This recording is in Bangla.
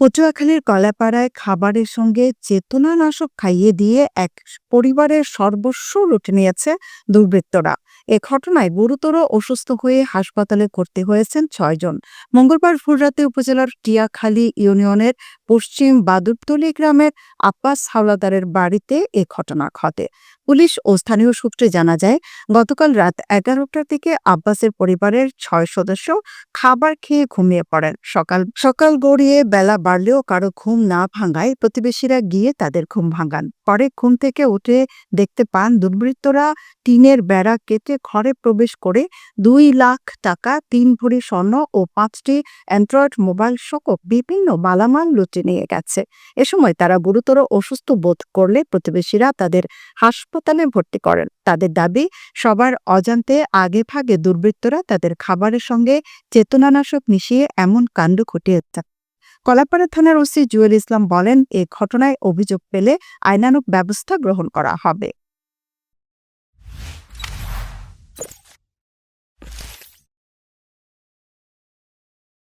পটুয়াখালীর কলাপাড়ায় খাবারের সঙ্গে চেতনানাশক খাইয়ে দিয়ে এক পরিবারের সর্বস্ব লুটে নিয়েছে দুর্বৃত্তরা। এ ঘটনায় গুরুতর অসুস্থ হয়ে হাসপাতালে ভর্তি হয়েছেন ৬ জন। মঙ্গলবার ভোররাতে উপজেলার টিয়াখালী ইউনিয়নের পশ্চিম বাদুরতলী গ্রামের আব্বাস হাওলাদারের বাড়িতে এ ঘটনা ঘটে। পুলিশ ও স্থানীয় সূত্রে জানা যায়, গতকাল রাত ১১টার দিকে আব্বাসের পরিবারের ৬ সদস্য খাবার খেয়ে ঘুমিয়ে পড়েন। সকাল সকাল গড়িয়ে বেলা বাড়লেও কারো ঘুম না ভাঙায় প্রতিবেশীরা গিয়ে তাদের ঘুম ভাঙান। পরে ঘুম থেকে উঠে দেখতে পান দুর্বৃত্তরা টিনের বেড়া কেটে ঘরে প্রবেশ করে ২ লাখ টাকা, ৩ ভরি স্বর্ণ ও ৫টি অ্যান্ড্রয়েড মোবাইল সহ বিভিন্ন মালামাল লুটে নিয়ে গেছে। এ সময় তারা গুরুতর অসুস্থ বোধ করলে প্রতিবেশীরা তাদের হাসপাতালে ভর্তি করেন। তাদের দাবি, সবার অজান্তে আগেভাগে দুর্বৃত্তরা তাদের খাবারের সঙ্গে চেতনানাশক মিশিয়ে এমন কাণ্ড ঘটিয়েছে। কলাপাড়া থানার ওসি জুয়েল ইসলাম বলেন, এ ঘটনায় অভিযোগ পেলে আইনানুগ ব্যবস্থা গ্রহণ করা হবে।